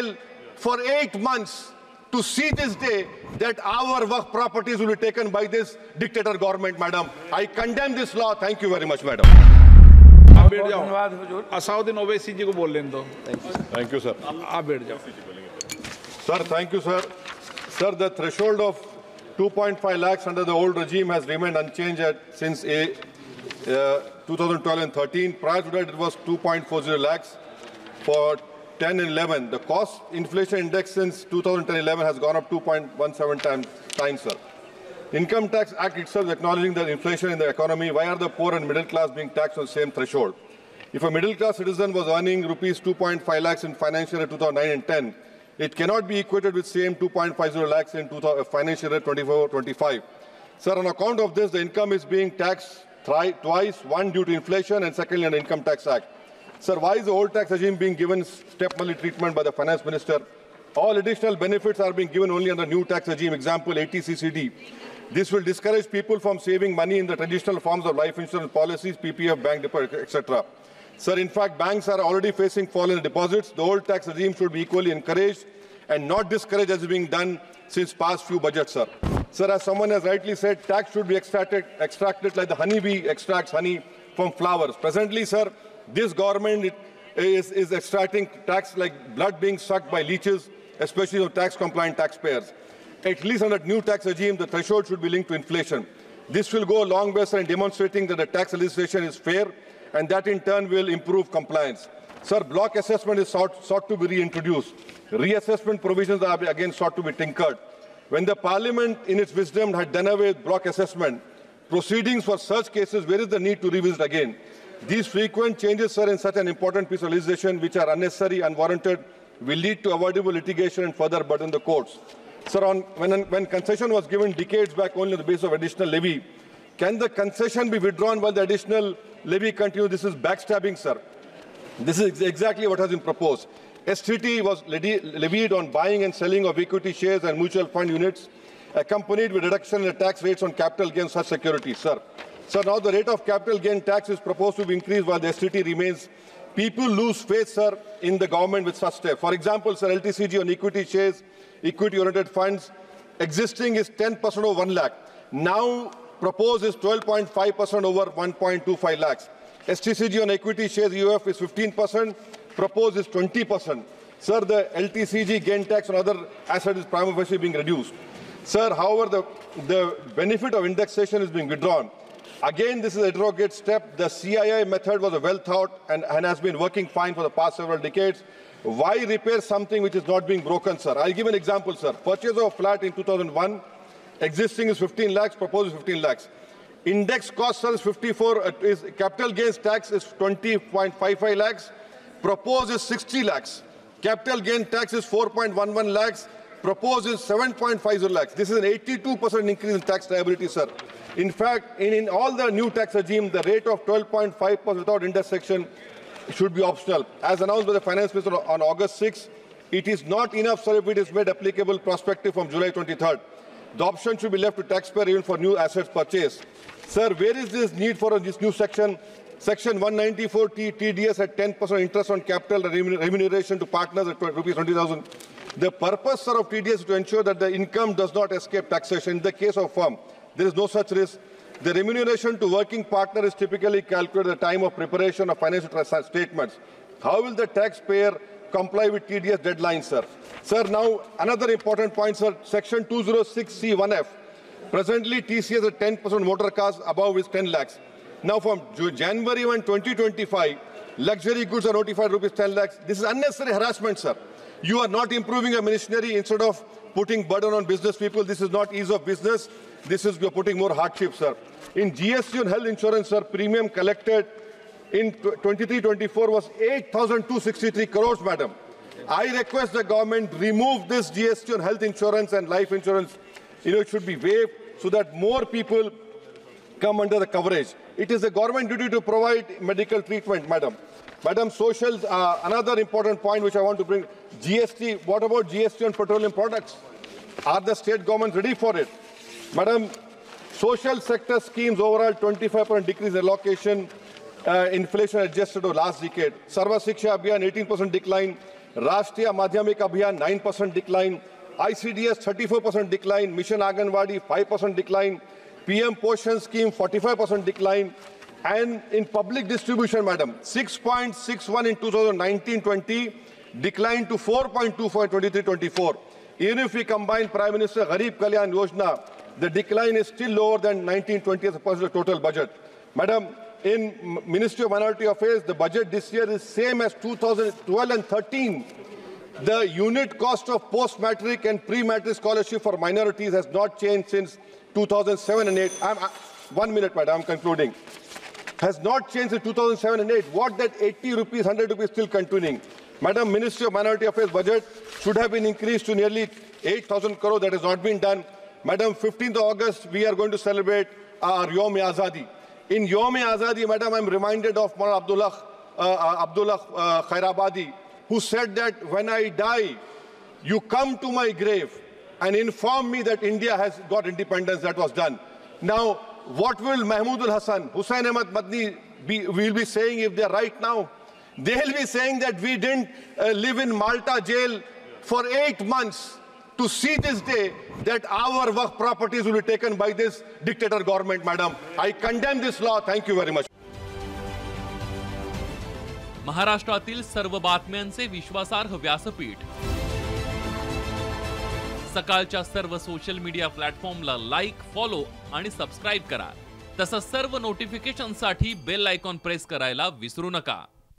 jail for 8 months to see this day that our work properties will be taken by this dictator government, madam. I condemn this law. Thank you very much, madam. आप बैठ जाओ. असाउद्दीन ओवैसी जी को बोल लेने दो. Thank you, sir. आप बैठ जाओ. Sir, thank you, sir. Sir, the threshold of 2.5 lakhs under the old regime has remained unchanged since 2012 and 13. Prior to that, it was 2.40 lakhs for 10 and 11. The cost inflation index since 2010-11 has gone up 2.17 times, sir. Income Tax Act itself is acknowledging the inflation in the economy. Why are the poor and middle class being taxed on the same threshold? If a middle class citizen was earning rupees 2.5 lakhs in financial year 2009 and 10, it cannot be equated with same 2.50 lakhs in financial year 24-25. Sir, on account of this, the income is being taxed twice, one due to inflation and secondly under Income Tax Act. Sir, why is the old tax regime being given step-money treatment by the finance minister? All additional benefits are being given only under new tax regime, example 80CCD. This will discourage people from saving money in the traditional forms of life insurance policies, PPF, bank deposit, etc. Sir, in fact, banks are already facing fall in deposits. The old tax regime should be equally encouraged and not discouraged as is being done since past few budgets, sir. Sir, as someone has rightly said, tax should be extracted like the honeybee extracts honey from flowers. Presently, sir, this government is extracting tax like blood being sucked by leeches, especially of tax-compliant taxpayers. At least under the new tax regime, the threshold should be linked to inflation. This will go a long way, sir, in demonstrating that the tax legislation is fair and that in turn will improve compliance. Sir, block assessment is sought to be reintroduced. Reassessment provisions are again sought to be tinkered. When the Parliament, in its wisdom, had done away with block assessment, proceedings for such cases, where is the need to revisit again? These frequent changes, sir, in such an important piece of legislation, which are unnecessary, unwarranted, will lead to avoidable litigation and further burden the courts. Sir, when concession was given decades back only on the basis of additional levy, can the concession be withdrawn while the additional levy continues? This is backstabbing, sir. This is exactly what has been proposed. STT was levied on buying and selling of equity shares and mutual fund units, accompanied with reduction in the tax rates on capital gains such securities, sir. So now the rate of capital gain tax is proposed to be increased while the STT remains. People lose faith, sir, in the government with such steps. For example, sir, LTCG on equity shares, equity-oriented funds, existing is 10% over 1 lakh. Now proposed is 12.5% over 1.25 lakhs. STCG on equity shares UF is 15%, proposed is 20%. Sir, the LTCG gain tax on other assets is prima facie being reduced. Sir, however, the benefit of indexation is being withdrawn. Again, this is a derogate step. The CII method was well thought and has been working fine for the past several decades. Why repair something which is not being broken, sir? I'll give an example, sir. Purchase of a flat in 2001, existing is 15 lakhs, proposed is 15 lakhs. Index cost, sir, is 54, capital gains tax is 20.55 lakhs, proposed is 60 lakhs. Capital gain tax is 4.11 lakhs, proposed is 7.50 lakhs. This is an 82% increase in tax liability, sir. In fact, in all the new tax regime, the rate of 12.5% without intersection should be optional. As announced by the Finance Minister on August 6, it is not enough, sir, if it is made applicable prospective from July 23rd. The option should be left to taxpayer even for new assets purchased. Sir, where is this need for this new section? Section 194 TDS at 10% interest on capital remuneration to partners at rupees 20,000. The purpose, sir, of TDS is to ensure that the income does not escape taxation. In the case of firm, there is no such risk. The remuneration to working partner is typically calculated at the time of preparation of financial statements. How will the taxpayer comply with TDS deadlines, sir? Sir, now another important point, sir. Section 206C1F. Presently, TCS at 10% motor cars above is 10 lakhs. Now, from January 1, 2025, luxury goods are notified rupees 10 lakhs. This is unnecessary harassment, sir. You are not improving your ministry. Instead of putting burden on business people, this is not ease of business. This is you're putting more hardship, sir. In GST on health insurance, sir, premium collected in 23-24 was 8,263 crores, madam. I request the government remove this GST on health insurance and life insurance. It should be waived so that more people come under the coverage. It is the government duty to provide medical treatment, madam. Madam, social, another important point which I want to bring, GST, what about GST on petroleum products? Are the state governments ready for it? Madam, social sector schemes overall 25% decrease in allocation, inflation adjusted over last decade. Sarva Shiksha Abhiyan 18% decline, Rashtriya Madhyamik Abhiyan 9% decline, ICDS 34% decline, Mission Anganwadi 5% decline, PM Poshan Scheme 45% decline, and in public distribution, madam, 6.61 in 2019-20 declined to 4.24 in 23-24. Even if we combine Prime Minister Gharib Kalyan Yojana, the decline is still lower than 19-20 as opposed to the total budget. Madam, in Ministry of Minority Affairs, the budget this year is same as 2012 and 13. The unit cost of post-matric and pre-matric scholarship for minorities has not changed since 2007 and 8. 1 minute, madam, I'm concluding. Has not changed in 2007 and 8. What that 80 rupees, 100 rupees still continuing? Madam, Ministry of Minority Affairs budget should have been increased to nearly 8,000 crore. That has not been done. Madam, 15th of August, we are going to celebrate our Yom-e-Azadi. In Yom-e-Azadi, madam, I'm reminded of Maulana Abdullah Khairabadi, who said that when I die, you come to my grave and inform me that India has got independence. That was done. Now, what will Mahmood al-Hasan, Hussain Ahmad Madni will be saying if they're right now? They'll be saying that we didn't live in Malta jail for 8 months to see this day that our Waqf properties will be taken by this dictator government, madam. I condemn this law. Thank you very much. महाराष्ट्रातील सर्व बातम्यांचे विश्वासार्ह व्यासपीठ. सकाळच्या सर्व social media प्लॅटफॉर्मला like, follow आणि subscribe करा. तसंच सर्व नोटिफिकेशनसाठी bell icon press करायला विसरू नका.